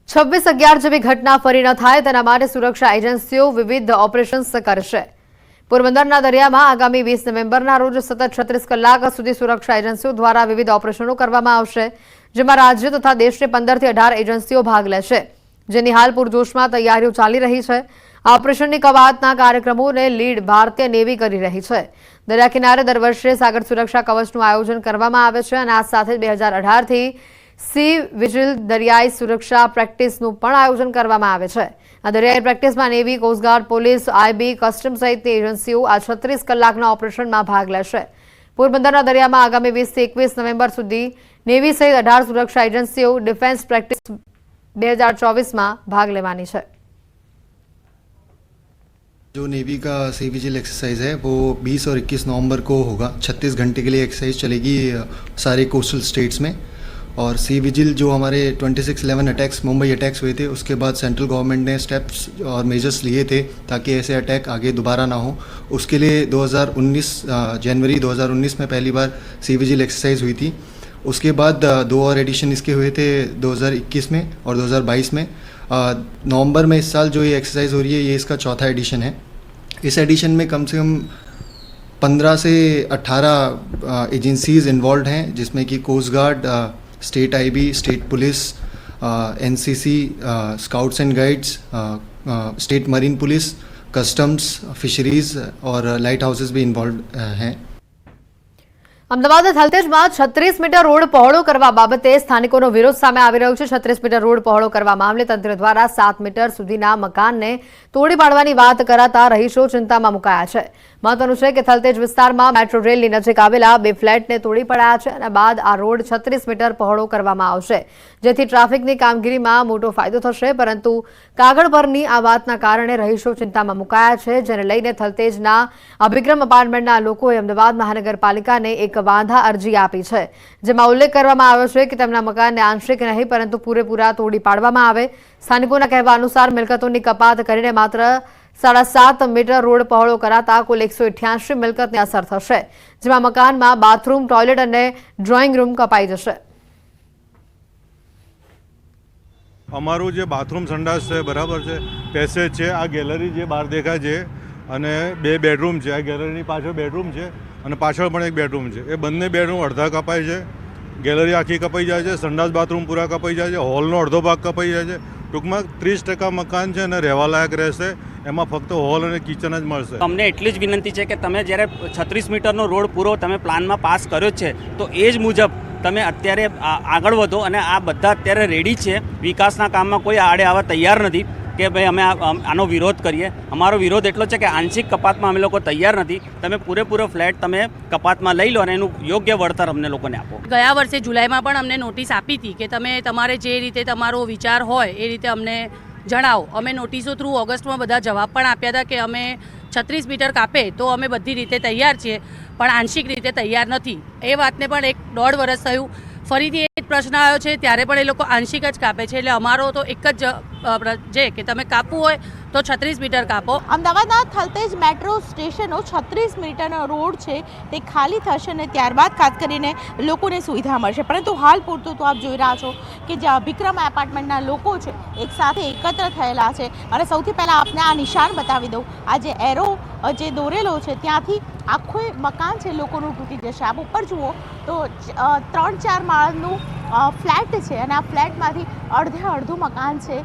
26/11 જેવી ઘટના ફરી ન થાય તેના માટે સુરક્ષા એજન્સીઓ વિવિધ ઓપરેશન્સ કરશે। પોરબંદરના દરિયામાં આગામી 20 નવેમ્બરના રોજ સતત 36 કલાક સુધી સુરક્ષા એજન્સીઓ દ્વારા વિવિધ ઓપરેશનો કરવામાં આવશે, જેમાં રાજ્ય તથા દેશની 15 થી 18 એજન્સીઓ ભાગ લેશે, જેની હાલ પૂરજોશમાં તૈયારીઓ ચાલી રહી છે। આ ઓપરેશનની કવાયતના કાર્યક્રમોને લીડ ભારતીય નેવી કરી રહી છે। દરિયા કિનારે દર વર્ષે સાગર સુરક્ષા કવચનું આયોજન કરવામાં આવે છે અને આ સાથે 2018 થી સી વિજિલ દરિયાઈ સુરક્ષા પ્રેક્ટિસનું પણ આયોજન કરવામાં આવે છે। આ દરિયાઈ પ્રેક્ટિસમાં navy, coast guard, police, IB, custom સહિતની એજન્સીઓ આ 36 કલાકના ઓપરેશનમાં ભાગ લેશે। પોરબંદરના દરિયામાં આગામી 20 થી 21 નવેમ્બર સુધી નેવી સહિત 18 સુરક્ષા એજન્સીઓ ડિફેન્સ પ્રેક્ટિસ 2024 भाग लेवानी है। जो नेवी का सी विजिल एक्सरसाइज है वो 20 और 21 नवंबर को होगा। 36 घंटे के लिए एक्सरसाइज चलेगी सारे कोस्टल स्टेट्स में। और सी विजिल जो हमारे 26/11 अटैक्स, मुंबई अटैक्स हुए थे, उसके बाद सेंट्रल गवर्नमेंट ने स्टेप्स और मेजर्स लिए थे ताकि ऐसे अटैक आगे दोबारा ना हो। उसके लिए 2019 जनवरी 2019 में पहली बार सी विजिल एक्सरसाइज हुई थी। उसके बाद 2 और एडिशन इसके हुए थे 2021 में और 2022 में। नवंबर में इस साल जो ये एक्सरसाइज हो रही है, ये इसका चौथा एडिशन है। इस एडिशन में कम से कम 15 से 18 एजेंसीज़ इन्वॉल्व हैं, जिसमें कि coast guard, state IB, state police, NCC, scouts and guides, state marine police, customs, fisheries और लाइट हाउसेस भी इन्वॉल्व हैं। અમદાવાદ થલતેજમાં 36 મીટર રોડ પહોળો કરવા બાબતે સ્થાનિકોનો વિરોધ સામે આવી રહ્યો છે। 36 મીટર રોડ પહોળો કરવા મામલે તંત્ર દ્વારા 7 મીટર સુધીના મકાનને તોડી પાડવાની વાત કરાતા રહીશો ચિંતામાં મુકાયા છે। મહત્વનું છે કે થલતેજ વિસ્તારમાં મેટ્રો રેલની નજીક આવેલા 2 ફ્લેટને તોડી પાડ્યા છે અને બાદ આ રોડ 36 મીટર પહોળો કરવામાં આવશે, જેથી ટ્રાફિકની કામગીરીમાં મોટો ફાયદો થશે। પરંતુ કાગળ પરની આ વાતના કારણે રહીશો ચિંતામાં મુકાયા છે, જેને લઈને થલતેજના અભિક્રમ એપાર્ટમેન્ટના લોકોએ અમદાવાદ મહાનગરપાલિકાને એક વાંધા અરજી આપી છે, જેમાં ઉલ્લેખ કરવામાં આવ્યો છે કે તેમના મકાનને આંશિક નહીં પરંતુ પૂરેપૂરા તોડી પાડવામાં આવે। સ્થાનિકોના કહેવા અનુસાર મિલકતોની કપાત કરીને માત્ર 7.5 મીટર રોડ પહોળો કરાતા કુલ 188 મિલકતને અસર થશે, જેમાં મકાનમાં બાથરૂમ, ટોયલેટ અને ડ્રોઈંગ રૂમ કપાઈ જશે। અમારું જે બાથરૂમ સંડાસ છે બરાબર છે, પેસેજ છે, આ ગેલેરી જે બહાર દેખાય છે અને 2 બેડરૂમ છે। આ ગેલેરીની પાછળ બેડરૂમ છે અને પાછળ પણ એક બેડરૂમ છે। એ બંને બેડરૂમ અડધા કપાય છે, ગેલેરી આખી કપાઈ જાય છે, સંડાસ બાથરૂમ પૂરા કપાઈ જાય છે, હોલનો અડધો ભાગ કપાઈ જાય છે। ટૂંકમાં 30% મકાન છે અને રહેવા લાયક રહેશે, એમાં ફક્ત હોલ અને કિચન જ મળશે। અમને એટલી જ વિનંતી છે કે તમે જ્યારે 36 મીટરનો રોડ પૂરો તમે પ્લાનમાં પાસ કર્યો છે તો એ જ મુજબ તમે અત્યારે આગળ વધો અને આ બધા અત્યારે રેડી છે। વિકાસના કામમાં કોઈ આડે આવવા તૈયાર નથી કે ભાઈ અમે આનો વિરોધ કરીએ। અમારો વિરોધ એટલો છે કે આંશિક કપાતમાં અમે લોકો તૈયાર નથી। તમે પૂરેપૂરો ફ્લેટ તમે કપાતમાં લઈ લો અને એનું યોગ્ય વળતર અમને લોકોને આપો। ગયા વર્ષે જુલાઈમાં પણ અમને નોટિસ આપી હતી કે તમે તમારે જે રીતે તમારો વિચાર હોય એ રીતે અમને જણાવો। અમે નોટિસો થ્રુ ઓગસ્ટમાં બધા જવાબ પણ આપ્યા હતા કે અમે 36 મીટર કાપે તો અમે બધી રીતે તૈયાર છીએ, પણ આંશિક રીતે તૈયાર નથી। એ વાતને પણ 1.5 વર્ષ થયું, ફરીથી એ જ પ્રશ્ન આવ્યો છે, ત્યારે પણ એ લોકો આંશિક જ કાપે છે। એટલે અમારો તો એક જ છે કે તમે કાપવું હોય તો 36 મીટર કાપો। અમદાવાદના થલતેજ મેટ્રો સ્ટેશનનો 36 મીટરનો રોડ છે તે ખાલી થશે અને ત્યારબાદ ખાસ કરીને લોકોને સુવિધા મળશે। પરંતુ હાલ પૂરતું તો આપ જોઈ રહ્યા છો કે જે અભિક્રમ એપાર્ટમેન્ટના લોકો છે એક સાથે એકત્ર થયેલા છે અને સૌથી પહેલાં આપને આ નિશાન બતાવી દઉં। આ જે એરો જે દોરેલો છે ત્યાંથી આખું મકાન છે લોકોનું તૂટી જશે। આપ ઉપર જુઓ તો 3-4 માળનું ફ્લેટ છે અને આ ફ્લેટમાંથી અડધું મકાન છે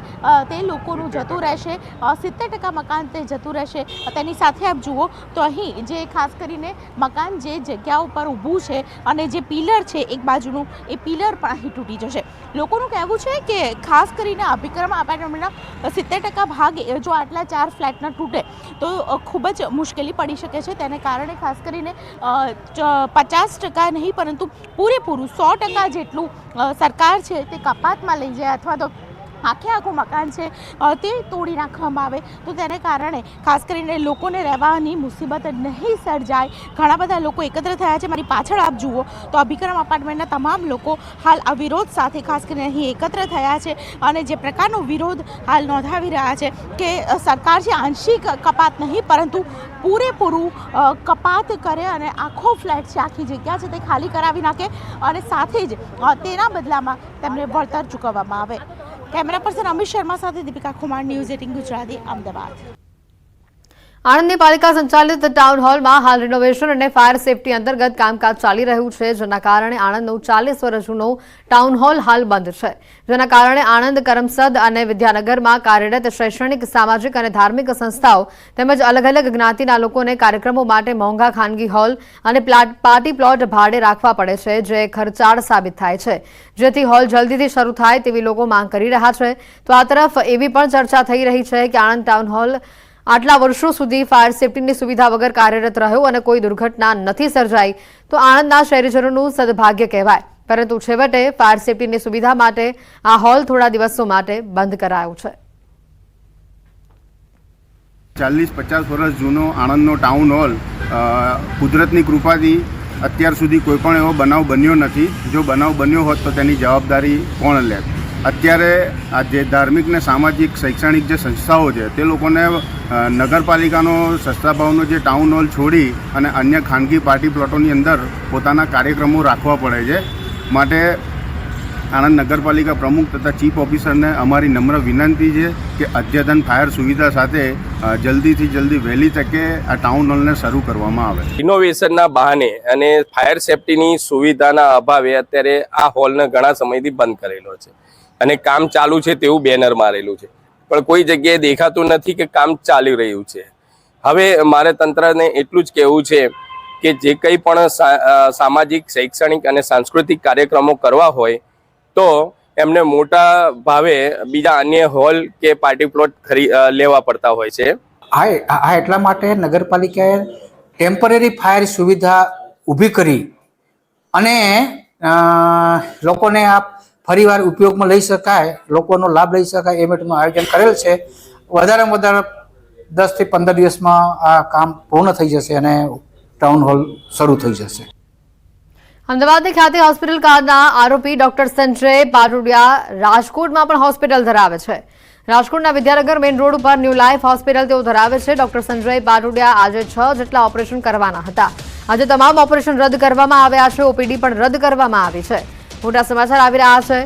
તે લોકોનું જતું રહેશે। 70% મકાન તે જતું રહેશે। તેની સાથે આપ જુઓ તો અહીં જે ખાસ કરીને મકાન જે જગ્યા ઉપર ઊભું છે અને જે પિલર છે એક બાજુનું એ પિલર પણ અહીં તૂટી જશે। લોકોનું કહેવું છે કે ખાસ કરીને અભિક્રમ એપાર્ટમેન્ટના 70% ભાગ જો આટલા 4 ફ્લેટના તૂટે તો ખૂબ જ મુશ્કેલી પડી શકે છે। તેને કારણે ખાસ કરીને 50% નહીં પરંતુ પૂરેપૂરું 100% જેટલું સરકાર છે તે કપાતમાં લઈ જાય અથવા તો આખું મકાન છે તે તોડી નાખવામાં આવે તો તેને કારણે ખાસ કરીને લોકોને રહેવાની મુસીબત નહીં સર્જાય। ઘણા બધા લોકો એકત્ર થયા છે। મારી પાછળ આપ જુઓ તો અભિક્રમ એપાર્ટમેન્ટના તમામ લોકો હાલ આ વિરોધ સાથે ખાસ કરીને અહીં એકત્ર થયા છે અને જે પ્રકારનો વિરોધ હાલ નોંધાવી રહ્યા છે કે સરકાર જે આંશિક કપાત નહીં પરંતુ પૂરેપૂરું કપાત કરે અને આખો ફ્લેટ છે, આખી જગ્યા છે તે ખાલી કરાવી નાખે અને સાથે જ તેના બદલામાં તેમને વળતર ચૂકવવામાં આવે। કેમેરા પર્સન અમિત શર્મા સાથે દીપિકા કુમાર, ન્યૂઝ 18 ગુજરાતી, અમદાવાદ. આણંદની પાલિકા સંચાલિત ટાઉન હોલમાં હાલ રિનોવેશન અને ફાયર સેફટી અંતર્ગત કામકાજ ચાલી રહ્યું છે, જેના કારણે આણંદનું 40 વર્ષ જૂનું ટાઉન હોલ હાલ બંધ છે, જેના કારણે આણંદ, કરમસદ અને વિદ્યાનગરમાં કાર્યરત શૈક્ષણિક, સામાજિક અને ધાર્મિક સંસ્થાઓ તેમજ અલગ અલગ જ્ઞાતિના લોકોને કાર્યક્રમો માટે મોંઘા ખાનગી હોલ અને પાર્ટી પ્લોટ ભાડે રાખવા પડે છે, જે ખર્ચાળ સાબિત થાય છે, જેથી હોલ જલ્દીથી શરૂ થાય તેવી લોકો માંગ કરી રહ્યા છે. તો આ તરફ એવી પણ ચર્ચા થઈ રહી છે કે આણંદ ટાઉન હોલ આટલા વર્ષો સુધી ફાયર સેફટીની સુવિધા વગર કાર્યરત રહ્યો અને કોઈ દુર્ઘટના નથી સર્જાઈ તો આણંદના શહેરીજનોનું સદભાગ્ય કહેવાય, પરંતુ છેવટે ફાયર સેફટીની સુવિધા માટે આ હોલ થોડા દિવસો માટે બંધ કરાયો છે. 40-50 વર્ષ જૂનો આણંદનો ટાઉન હોલ કુદરતની કૃપાથી અત્યાર સુધી કોઈ પણ એવો બનાવ બન્યો નથી. જો બનાવ બન્યો હોત તો તેની જવાબદારી કોણ લે? અત્યારે આ જે ધાર્મિક ને સામાજિક શૈક્ષણિક જે સંસ્થાઓ છે તે લોકોને નગરપાલિકાનો સસ્તા ભાવનો જે ટાઉન હોલ છોડી અને અન્ય ખાનગી પાર્ટી પ્લોટોની અંદર પોતાના કાર્યક્રમો રાખવા પડે છે. માટે આણંદ નગરપાલિકા પ્રમુખ તથા ચીફ ઓફિસરને અમારી નમ્ર વિનંતી છે કે અદ્યતન ફાયર સુવિધા સાથે જલ્દીથી જલ્દી વહેલી તકે આ ટાઉન હોલને શરૂ કરવામાં આવે. ઇનોવેશનના બહાને અને ફાયર સેફટીની સુવિધાના અભાવે અત્યારે આ હોલને ઘણા સમયથી બંધ કરેલો છે અને કામ ચાલુ છે તેવું બેનર મારેલું છે, પણ કોઈ જગ્યાએ દેખાતું નથી કે કામ ચાલી રહ્યું છે. હવે મારે તંત્રને એટલું જ કહેવું છે કે જે કંઈ પણ સામાજિક, શૈક્ષણિક અને સાંસ્કૃતિક કાર્યક્રમો કરવા હોય તો એમને મોટા ભાવે બીજા અન્ય હોલ કે પાર્ટી પ્લોટ લેવા પડતા હોય છે. આ એટલા માટે નગરપાલિકાએ ટેમ્પરરી ફાયર સુવિધા ઊભી કરી અને લોકોને આ ફરીવાર ઉપયોગમાં લઈ શકાય, લોકોનો લાભ લઈ શકાય એ માટેનું આયોજન કરેલ છે. વધારેમાં વધારે 10 થી 15 દિવસમાં આ કામ પૂર્ણ થઈ જશે અને ટાઉન હોલ શરૂ થઈ જશે. અમદાવાદની ખ્યાતિ હોસ્પિટલ કાંડના આરોપી ડોક્ટર સંજય પાટોડિયા રાજકોટમાં પણ હોસ્પિટલ ધરાવે છે. રાજકોટના વિદ્યાનગર મેઇન રોડ ઉપર ન્યૂ લાઈફ હોસ્પિટલ તેઓ ધરાવે છે. ડોક્ટર સંજય પાટોડિયા આજે 6 જેટલા ઓપરેશન કરવાના હતા. આજે તમામ ઓપરેશન રદ કરવામાં આવ્યા છે. ઓપીડી પણ રદ કરવામાં આવી છે. મોટા સમાચાર આવી રહ્યા છે.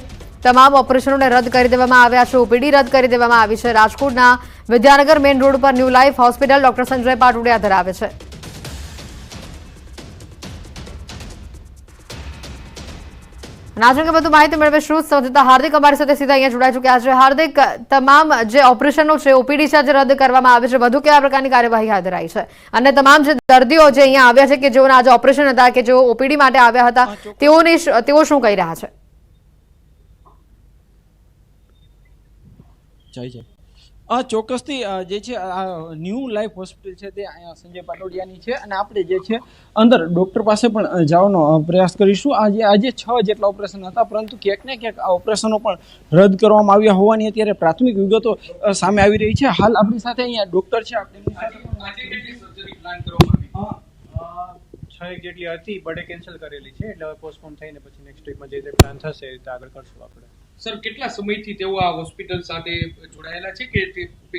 તમામ ઓપરેશનોને રદ કરી દેવામાં આવ્યા છે. ઓપીડી રદ કરી દેવામાં આવી છે. રાજકોટના વિદ્યાનગર મેઇન રોડ પર new life hospital doctor Sanjay Patodiya ધરાવે છે. आज अंगे વધુ માહિતી મેળવીશું. સંવાદદાતા હાર્દિક અમારી સાથે સીધા અહીંયા જોડાઈ ચૂક્યા છે. હાર્દિક, તમામ જે ઓપરેશનો છે, ઓપીડી છે, જે રદ કરવામાં આવે છે, વધુ કેવા પ્રકારની કાર્યવાહી હાથ ધરાઈ છે અને તમામ જે દર્દીઓ જે અહીંયા આવ્યા છે કે જેઓના આજે ઓપરેશન હતા કે જેઓ ઓપીડી માટે આવ્યા હતા તેઓ શું કહી રહ્યા છે? ચોક્કસથી જે છે આ ન્યૂ લાઈફ હોસ્પિટલ છે તે અહીંયા સંજય પાટોડિયાની છે અને આપણે જે છે અંદર ડૉક્ટર પાસે પણ જવાનો પ્રયાસ કરીશું. આજે 6 જેટલા ઓપરેશન હતા, પરંતુ ક્યાંક ને ક્યાંક આ ઓપરેશનો પણ રદ કરવામાં આવ્યા હોવાની અત્યારે પ્રાથમિક વિગતો સામે આવી રહી છે. હાલ આપણી સાથે અહીંયા ડૉક્ટર છે, છ જેટલી હતી બટ કેન્સલ કરેલી છે, એટલે હવે પોસ્ટપોન થઈને પછી નેક્સ્ટ વીકમાં જે રીતે પ્લાન થશે એ રીતે આગળ કરશું આપણે. સર, કેટલા સમયથી તેઓ આ હોસ્પિટલ સાથે જોડાયેલા છે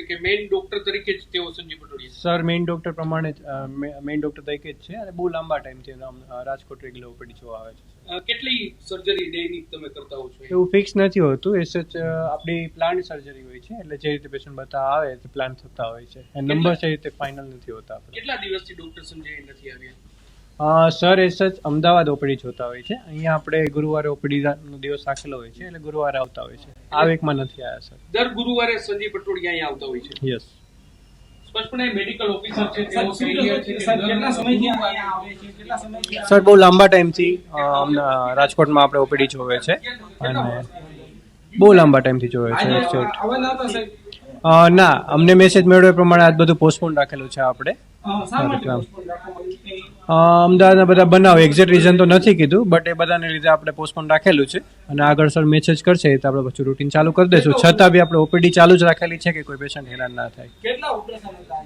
કે મેઇન ડોક્ટર તરીકે જ તેઓ સંજય પાટોડિયા? સર, મેઇન ડોક્ટર પ્રમાણે મેઇન ડોક્ટર તરીકે જ છે અને બહુ લાંબા ટાઈમથી રાજકોટ રેગ્યુલર ઓપીડી જોવા આવે છે. કેટલી સર્જરી ડેની તમે કરતા હો છો? એવું ફિક્સ નથી હોતું, એ સચ આપણી પ્લાન સર્જરી હોય છે, એટલે જે રીતે પેશન્ટ બતાવવા આવે તે પ્લાન થતા હોય છે. નંબર છે રીતે ફાઇનલ નથી હોતા. કેટલા દિવસથી ડોક્ટર સંજય નથી આવ્યા? સર, એ સચ અમદાવાદ ઓપીડી જોતા હોય છે. અહીંયા આપણે ગુરુવારે ઓપીડીનો દિવસ રાખેલો હોય છે, એટલે ગુરુવારે આવતા હોય છે. આ વીકમાં નથી આવ્યા સર. દર ગુરુવારે સંજય પાટોડિયા અહીંયા આવતા હોય છે? યસ. સ્પષ્ટપણે મેડિકલ ઓફિસર છે તેઓ કહી રહ્યા છે કે કેટલા સમયથી અહીંયા આવે છે, કેટલા સમયથી? સર, બહુ લાંબા ટાઈમથી રાજકોટમાં આપણે ઓપીડી જોવે છે અને બહુ લાંબા ટાઈમથી જોવે છે. ના, અમને મેસેજ મેળવ્યો એ પ્રમાણે આજ બધું પોસ્ટપોન રાખેલું છે આપણે. અમદાવાદના બધા બનાવ એક્ઝેક્ટ રીઝન તો નથી કીધું, બટ એ બધાને લીધે આપણે પોસ્ટપોન રાખેલું છે અને આગળ સર મેસેજ કરશે તો આપણે પછી રૂટીન ચાલુ કરી દઈશું. છતાં બી આપણે ઓપીડી ચાલુ જ રાખેલી છે કે કોઈ પેશન્ટ હેરાન ના થાય. કેટલા ઓપરેશન હતા?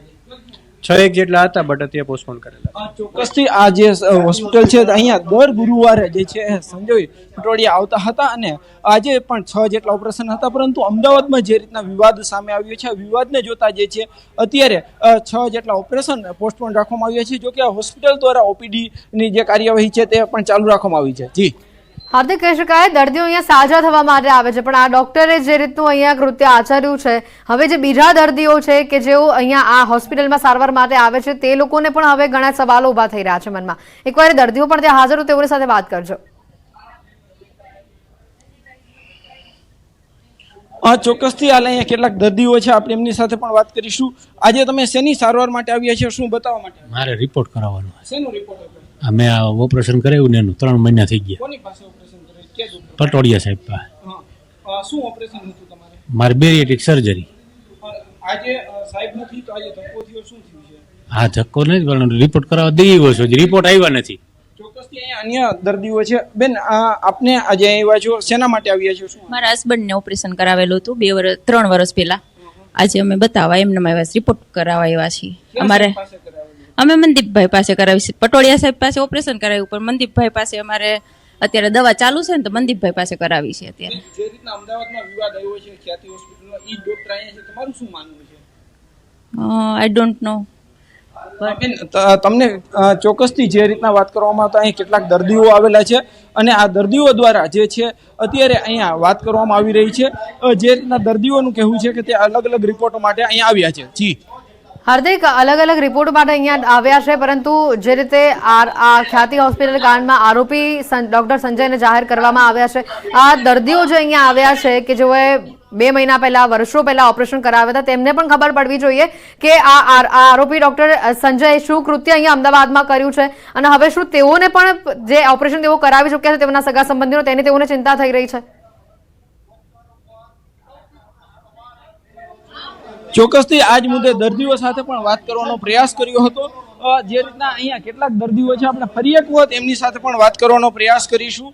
6 જેટલા હતા, બટ અત્યારે પોસ્ટપોન કરેલા. ચોક્કસથી આ જે હોસ્પિટલ છે અહીંયા દર ગુરુવારે જે છે સંજય પાટોડિયા આવતા હતા અને આજે પણ 6 જેટલા ઓપરેશન હતા, પરંતુ અમદાવાદમાં જે રીતના વિવાદ સામે આવ્યો છે, વિવાદને જોતા જે છે અત્યારે 6 જેટલા ઓપરેશન પોસ્ટપોન રાખવામાં આવ્યા છે. જો કે આ હોસ્પિટલ દ્વારા ઓપીડીની જે કાર્યવાહી છે તે પણ ચાલુ રાખવામાં આવી છે. જી હાર્દિક, કહી શકાય દર્દીઓ અહીંયા સાજા થવા માટે આવે છે, પણ આ ડોક્ટરે જે રીતનું અહીંયા કૃત્ય આચર્યું છે, હવે જે બીજા દર્દીઓ છે કે જેઓ અહીંયા આ હોસ્પિટલમાં સારવાર માટે આવે છે તે લોકોને પણ હવે ઘણા સવાલો ઊભા થઈ રહ્યા છે મનમાં. એકવાર દર્દીઓ પણ ત્યાં હાજર હોય તેઓની સાથે વાત કરજો. ચોક્કસથી હાલ અહીંયા કેટલાક દર્દીઓ છે, આપણે એમની સાથે પણ વાત કરીશું. આજે તમે શેની સારવાર માટે આવ્યા છો, શું બતાવવા માટે? મારે રિપોર્ટ કરાવવાનો. શેનો રિપોર્ટ હતો? અમે આ ઓપરેશન કરાવ્યું ને એનું 3 મહિના થઈ ગયા. કોની પાસે ઓપરેશન કરાવ્યું? કે પટોડિયા સાહેબ પાસે. શું ઓપરેશન હતું તમારે? મારે બેરિયાટ્રિક સર્જરી. આજે સાહેબ નથી તો આજે ધક્કો થયો, શું થયું છે? હા, ધક્કો નથી પણ રિપોર્ટ કરાવવા દઈ ગયો છું, રિપોર્ટ આવ્યા નથી. ચોક્કસથી અહીંયા અન્ય દર્દીઓ છે. બેન, આપને આજે આવ્યા છો, શેના માટે આવ્યા છો? શું? મારા હસબન્ડને ઓપરેશન કરાવેલું હતું 3 વર્ષ પહેલા. આજે અમે બતાવવા એમને આવ્યા, રિપોર્ટ કરાવવા આવ્યા છીએ. અમારે અમે મનદીપભાઈ પાસે કરાવી છે. પટોડિયા સાહેબ પાસે ઓપરેશન કરાવ્યું, પણ મનદીપભાઈ પાસે અમારે અત્યારે દવા ચાલુ છે ને તો મનદીપભાઈ પાસે કરાવી છે. અત્યારે જે રીતના અમદાવાદમાં વિવાદ આવ્યો છે ખ્યાતિ હોસ્પિટલમાં, ઈ ડોક્ટર અહીંયા છે, તમારું શું માનવું છે? I don't know. બેન, તમને ચોક્કસથી જે રીતના વાત કરવામાં આવતા અહીં કેટલાક દર્દીઓ આવેલા છે અને આ દર્દીઓ દ્વારા જે છે અત્યારે અહીંયા વાત કરવામાં આવી રહી છે. જે રીતના દર્દીઓનું કહેવું છે કે તે અલગ અલગ રિપોર્ટો માટે અહીંયા આવ્યા છે. જી હાર્દિક, અલગ અલગ રિપોર્ટ માટે અહીંયા આવ્યા છે, પરંતુ જે રીતે આ ખ્યાતિ હોસ્પિટલ કાંડમાં આરોપી ડોક્ટર સંજયને જાહેર કરવામાં આવ્યા છે, આ દર્દીઓ જે અહીંયા આવ્યા છે કે જેઓએ 2 મહિના પહેલા, વર્ષો પહેલા ઓપરેશન કરાવ્યા હતા, તેમને પણ ખબર પડવી જોઈએ કે આ આરોપી ડોક્ટર સંજય શું કૃત્ય અહીંયા અમદાવાદમાં કર્યું છે અને હવે શું તેઓને પણ જે ઓપરેશન તેઓ કરાવી ચૂક્યા છે તેઓના સગા સંબંધીઓ, તેની તેઓને ચિંતા થઈ રહી છે. ચોક્કસથી આજ મુદ્દે દર્દીઓ સાથે પણ વાત કરવાનો પ્રયાસ કર્યો હતો. જે રીતના અહીંયા કેટલાક દર્દીઓ છે, આપણે ફરી એક વખત એમની સાથે પણ વાત કરવાનો પ્રયાસ કરીશું.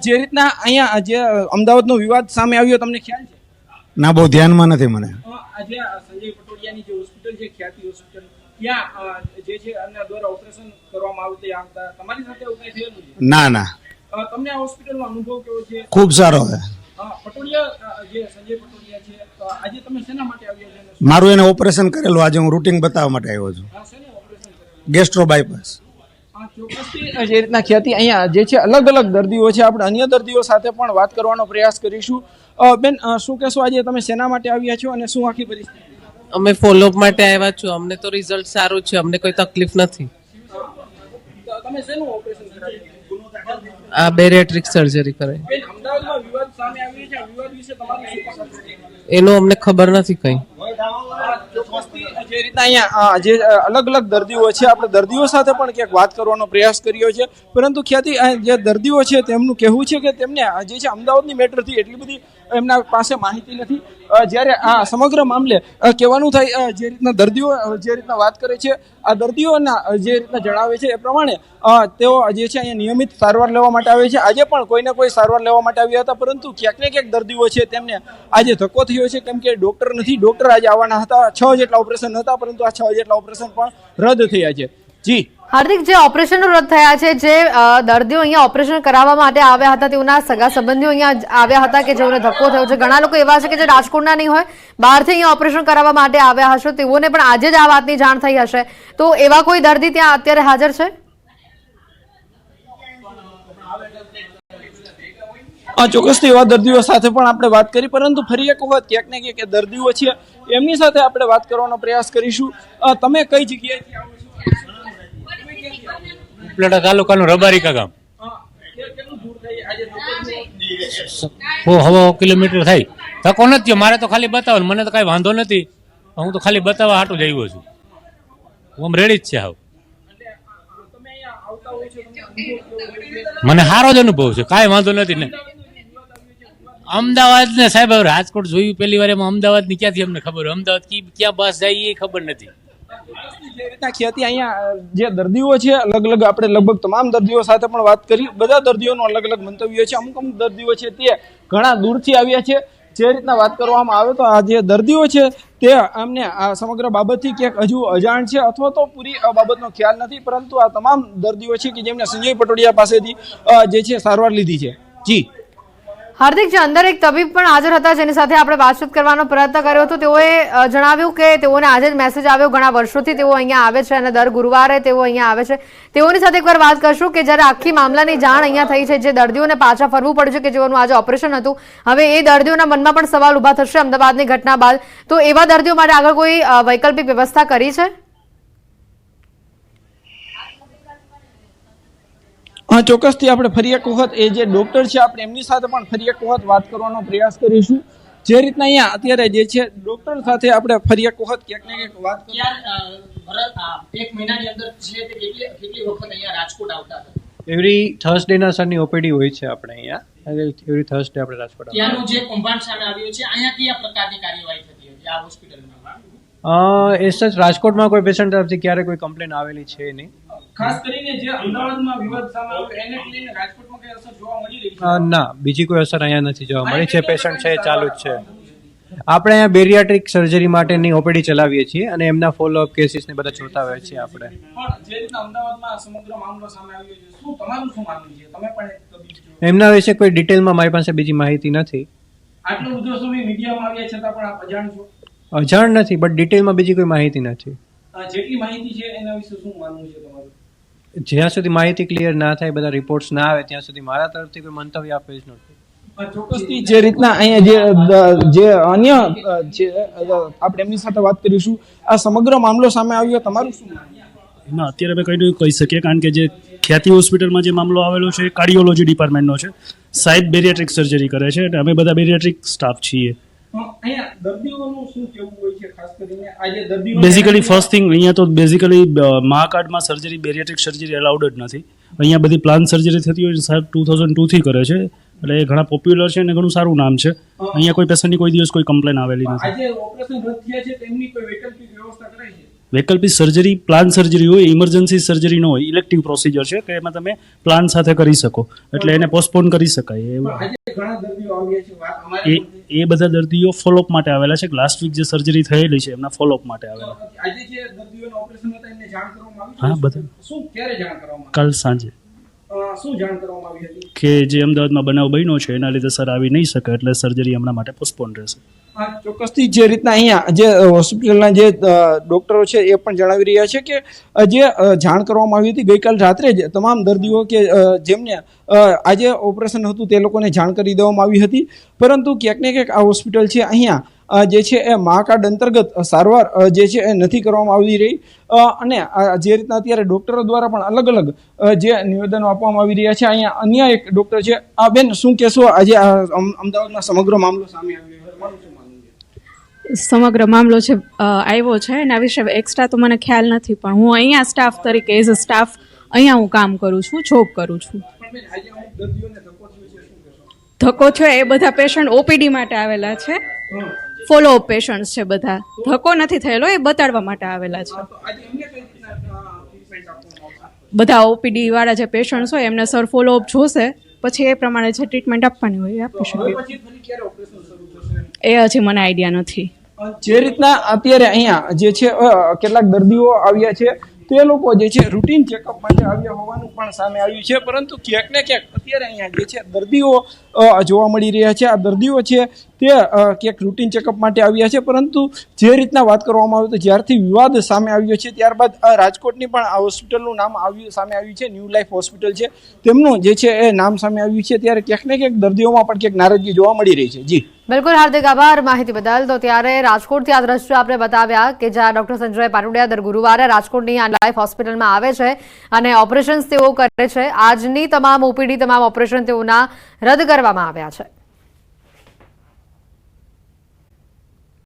જે રીતના અહીંયા જે અમદાવાદનો વિવાદ સામે આવ્યો, તમને ખ્યાલ છે? ના, બહુ ધ્યાનમાં નથી મને. આજે સંજય પટોડિયાની જે હોસ્પિટલ છે, ખ્યાતિ હોસ્પિટલ, ત્યાં જે છે એમના દ્વારા ઓપરેશન કરવામાં આવતા તમારી સાથે એવું કંઈ થયેલું છે? ના ના. તમને આ હોસ્પિટલનો અનુભવ કેવો છે? ખૂબ સારો છે. પટોડિયા જે સંજય પટોડિયા છે, આજે તમે શેના માટે આવ્યા છો? મારું એને ઓપરેશન કરેલું, આજે હું રૂટિન બતાવવા માટે આવ્યો છું. Gastro bypass. ચોક્કસથી જે રીતના ખ્યાતિ અહીંયા જે છે અલગ અલગ દર્દીઓ છે, આપણે અન્ય દર્દીઓ સાથે પણ વાત કરવાનો પ્રયાસ કરીશું. બેન, શું કહેશો, આજે તમે શેના માટે આવ્યા છો અને શું આખી પરિસ્થિતિ? અમે ફોલોઅપ માટે આવ્યા છું. અમને તો રિઝલ્ટ સારું છે, અમને કોઈ તકલીફ નથી. તમે શેનું ઓપરેશન કરાવ્યું? આ બેરિયાટ્રિક સર્જરી કરે. અમદાવાદમાં વિવાદ સામે આવ્યો છે, વિવાદ વિશે તમારી શું પસંદ છે? એનું અમને ખબર નથી કંઈ. જે રીતના અહીંયા જે અલગ અલગ દર્દીઓ છે, આપણે દર્દીઓ સાથે પણ ક્યાંક વાત કરવાનો પ્રયાસ કર્યો છે, પરંતુ ખ્યાતિ જે દર્દીઓ છે તેમનું કહેવું છે કે તેમને જે છે અમદાવાદની મેટરથી એટલી બધી એમના પાસે માહિતી નથી. જ્યારે આ સમગ્ર મામલે કહેવાનું થાય, જે રીતના દર્દીઓ જે રીતના વાત કરે છે, આ દર્દીઓના જે રીતના જણાવે છે એ પ્રમાણે તેઓ જે છે અહીંયા નિયમિત સારવાર લેવા માટે આવે છે. આજે પણ કોઈને કોઈ સારવાર લેવા માટે આવ્યા હતા, પરંતુ ક્યાંક ને ક્યાંક દર્દીઓ છે તેમને આજે ધક્કો થયો છે, કેમ કે ડોક્ટર નથી. ડોક્ટર આજે આવવાના હતા, 6 જેટલા ઓપરેશન હતા, પરંતુ આ 6 જેટલા ઓપરેશન પણ રદ થયા છે. જી હાર્દિક, જે ઓપરેશનો રદ થયા છે, જે દર્દીઓ અહીંયા ઓપરેશન કરાવવા માટે આવ્યા હતા તેઓના સગા સંબંધીઓ અહીંયા આવ્યા હતા કે જેઓને ધક્કો થયો છે. ઘણા લોકો એવા છે કે જે રાજકોટના નહીં હોય, બહારથી અહીંયા ઓપરેશન કરાવવા માટે આવ્યા હશે, તેઓને પણ આજે જ આ વાતની જાણ થઈ હશે. તો એવા કોઈ દર્દી ત્યાં અત્યારે હાજર છે? ચોક્કસથી એવા દર્દીઓ સાથે પણ આપણે વાત કરી, પરંતુ ફરી એક વખત ક્યાંક ને ક્યાંક દર્દીઓ છે એમની સાથે આપણે વાત કરવાનો પ્રયાસ કરીશું. તમે કઈ જગ્યાએથી આવો છો? ઉપલેટા તાલુકાનું રબારિકા ગામ. હવા કિલોમીટર થાય. ધક્કો નથી, મારે તો ખાલી બતાવો, મને તો કઈ વાંધો નથી. હું તો ખાલી બતાવવા હાટું જ આવ્યો છું. હું રેડી જ છે. હાવ મને સારો જ અનુભવ છે, કાંઈ વાંધો નથી ને. અમદાવાદ ને સાહેબ, રાજકોટ જોયું પહેલી વાર, એમાં અમદાવાદ ની ક્યાંથી અમને ખબર? અમદાવાદ ક્યાં બસ જાય એ ખબર નથી. જે રીતના ખ્યાતિ અહીંયા જે દર્દીઓ છે અલગ અલગ, આપણે લગભગ તમામ દર્દીઓ સાથે પણ વાત કરી. બધા દર્દીઓનું અલગ અલગ મંતવ્ય છે. અમુક અમુક દર્દીઓ છે તે ઘણા દૂરથી આવ્યા છે. જે રીતના વાત કરવામાં આવે તો આ જે દર્દીઓ છે તે અમને આ સમગ્ર બાબતથી ક્યાંક હજુ અજાણ છે અથવા તો પૂરી બાબતનો ખ્યાલ નથી, પરંતુ આ તમામ દર્દીઓ છે કે જેમણે સંજય પટોડિયા પાસેથી જે છે સારવાર લીધી છે. જી હાર્દિક, જે અંદર એક તબીબ પણ હાજર હતા જેની સાથે આપણે વાતચીત કરવાનો પ્રયત્ન કર્યો હતો, તેઓએ જણાવ્યું કે તેઓને આજે જ મેસેજ આવ્યો, ઘણા વર્ષોથી તેઓ અહીંયા આવે છે અને દર ગુરુવારે તેઓ અહીંયા આવે છે. તેઓની સાથે એકવાર વાત કરશું કે જ્યારે આખી મામલાની જાણ અહીંયા થઈ છે, જે દર્દીઓને પાછા ફરવું પડ્યું છે કે જેઓનું આજે ઓપરેશન હતું, હવે એ દર્દીઓના મનમાં પણ સવાલ ઊભા થશે અમદાવાદની ઘટના બાદ. તો એવા દર્દીઓ માટે આગળ કોઈ વૈકલ્પિક વ્યવસ્થા કરી છે? હા, ચોક્કસથી આપણે ફરી એક વખત એ જે ડૉક્ટર છે આપણે એમની સાથે પણ ફરી એક વખત વાત કરવાનો પ્રયાસ કરીશું. જે રીતના અહીંયા અત્યારે જે છે ડૉક્ટર સાથે આપણે ફરી એક વખત ક્યાંક ને ક્યાંક વાત એક મહિનાની અંદર છે તે કેટલી વખત અહીંયા રાજકોટ આવતા હતા? એવરી થર્સડેના સરની ઓપીડી હોય છે આપણે અહીંયા. એવરી થર્સડે આપણે રાજકોટ ત્યાંનું જે કૌભાંડ સામે આવ્યું છે, અહીંયા કયા પ્રકારની કાર્યવાહી થતી હતી આ હોસ્પિટલમાં? એ સચ રાજકોટમાં કોઈ પેશન્ટ તરફથી ક્યારે કોઈ કમ્પ્લેન આવેલી છે નહીં. ખાસ કરીને જે અમદાવાદમાં વિવાદ સામે આવ્યો એને લઈને રાજકોટમાં કઈ અસર જોવા મળી રહી છે? ના, બીજી કોઈ અસર અહીંયા નથી જોવા મળી છે. પેશન્ટ છે ચાલુ જ છે. આપણે અહીંયા બેરિયાટ્રિક સર્જરી માટેની ઓપીડી ચલાવીએ છીએ અને એમના ફોલોઅપ કેસીસ ને બધા જોતા હોય છે આપણે. પણ જે રીતના અમદાવાદમાં સમગ્ર મામલો સામે આવ્યો છે, શું તમારું શું માનવું છે? તમે પણ એક તબીબ છો. એમના વિશે કોઈ ડિટેલમાં મારી પાસે બીજી માહિતી નથી. આટલો બધો સમય મીડિયામાં આવ્યા છતાં પણ આપ અજાણ છો? અજાણ નથી, બટ ડિટેલમાં બીજી કોઈ માહિતી નથી. જેટલી માહિતી છે એના વિશે શું માનવું છે તમારું? જ્યાં સુધી માહિતી ક્લિયર ના થાય, બધા રિપોર્ટ્સ ના આવે ત્યાં સુધી મારા તરફથી કોઈ મંતવ્ય આપે જ નથી. ચોક્કસથી જે રીતના અહીંયા જે અન્ય છે આપણે એમની સાથે વાત કરીશું. આ સમગ્ર મામલો સામે આવ્યો, તમારું શું માનવું? ના, અત્યારે અમે કંઈ કહી શકીએ કારણ કે જે ખ્યાતિ હોસ્પિટલમાં જે મામલો આવેલો છે એ કાર્ડિયોલોજી ડિપાર્ટમેન્ટનો છે. સાહેબ બેરિયાટ્રિક સર્જરી કરે છે અને અમે બધા બેરિયાટ્રિક સ્ટાફ છીએ. બેઝિકલી ફર્સ્ટ થિંગ અહીંયા તો બેઝિકલી મા કાર્ડમાં સર્જરી બેરિયાટ્રિક સર્જરી અલાઉડ જ નથી. અહીંયા બધી પ્લાન સર્જરી થતી હોય સાહેબ 2002થી કરે છે, એટલે એ ઘણા પોપ્યુલર છે અને ઘણું સારું નામ છે. અહીંયા કોઈ પેશન્ટની કોઈ દિવસ કોઈ કમ્પ્લેન આવેલી નથી. વૈકલ્પિક સર્જરી પ્લાન સર્જરી હોય, ઇમરજન્સી સર્જરી ન હોય, ઇલેક્ટિવ પ્રોસિજર છે કે એમાં તમે પ્લાન સાથે કરી શકો, એટલે એને પોસ્ટપોન કરી શકાય. એ બધા દર્દીઓ ફોલોઅપ માટે આવેલા છે. લાસ્ટ વીક જે સર્જરી થયેલી છે એમના ફોલોઅપ માટે આવેલા. હા, બધા કાલ સાંજે કે જે અમદાવાદમાં બનાવ બન્યો છે એના લીધે સર આવી નહીં શકે, એટલે સર્જરી હમણાં માટે પોસ્ટપોન રહેશે. ચોક્કસથી જે રીતના અહીંયા જે હોસ્પિટલના જે ડોક્ટરો છે એ પણ જણાવી રહ્યા છે કે જે જાણ કરવામાં આવી હતી ગઈકાલ રાત્રે જ તમામ દર્દીઓ કે જેમને આજે ઓપરેશન હતું તે લોકોને જાણ કરી દેવામાં આવી હતી. પરંતુ ક્યાંક ને ક્યાંક આ હોસ્પિટલ છે અહીંયા જે છે એ મા કાર્ડ અંતર્ગત સારવાર જે છે એ નથી કરવામાં આવી રહી અને જે રીતના અત્યારે ડોક્ટરો દ્વારા પણ અલગ અલગ જે નિવેદનો આપવામાં આવી રહ્યા છે. અહીંયા અન્ય એક ડોક્ટર છે. બેન, શું કહેશો આજે અમદાવાદમાં સમગ્ર મામલો સામે આવ્યો? સમગ્ર મામલો જે આવ્યો છે એના વિશે એક્સ્ટ્રા તો મને ખ્યાલ નથી, પણ હું અહીંયા સ્ટાફ તરીકે એઝ અ સ્ટાફ અહીંયા હું કામ કરું છું, જોબ કરું છું. ધક્કો છે એ બધા પેશન્ટ ઓપીડી માટે આવેલા છે, ફોલોઅપ પેશન્ટ છે બધા. ધક્કો નથી થયેલો, એ બતાડવા માટે આવેલા છે. બધા ઓપીડી વાળા જે પેશન્ટ હોય એમને સર ફોલોઅપ જોશે, પછી એ પ્રમાણે જે ટ્રીટમેન્ટ આપવાની હોય એ આપી શકે. એ હજી મને આઈડિયા નથી. જે રીતના અત્યારે અહીંયા જે છે કેટલાક દર્દીઓ આવ્યા છે તે લોકો જે છે રૂટીન ચેકઅપ માટે આવ્યા હોવાનું પણ સામે આવ્યું છે, પરંતુ ક્યાંક ને ક્યાંક અત્યારે અહીંયા જે છે દર્દીઓ જોવા મળી રહ્યા છે. આ દર્દીઓ છે તે ક્યાંક રૂટીન ચેકઅપ માટે આવ્યા છે, પરંતુ જે રીતના વાત કરવામાં આવે તો જ્યારથી વિવાદ સામે આવ્યો છે ત્યારબાદ રાજકોટની પણ આ હોસ્પિટલનું નામ સામે આવ્યું છે. ન્યૂ લાઈફ હોસ્પિટલ છે તેમનું જે છે એ નામ સામે આવ્યું છે, ત્યારે ક્યાંક ને ક્યાંક દર્દીઓમાં પણ ક્યાંક નારાજગી જોવા મળી રહી છે. જી બિલકુલ હાર્દિક, આભાર માહિતી બદલ. તો ત્યારે રાજકોટથી આ દ્રશ્યો આપણે બતાવ્યા કે જ્યાં ડોક્ટર સંજય પાટોડિયા દર ગુરુવારે રાજકોટની આ લાઈફ હોસ્પિટલમાં આવે છે અને ઓપરેશન્સ તેઓ કરે છે. આજની તમામ ઓપીડી, તમામ ઓપરેશન તેઓના રદ કરવામાં આવ્યા છે.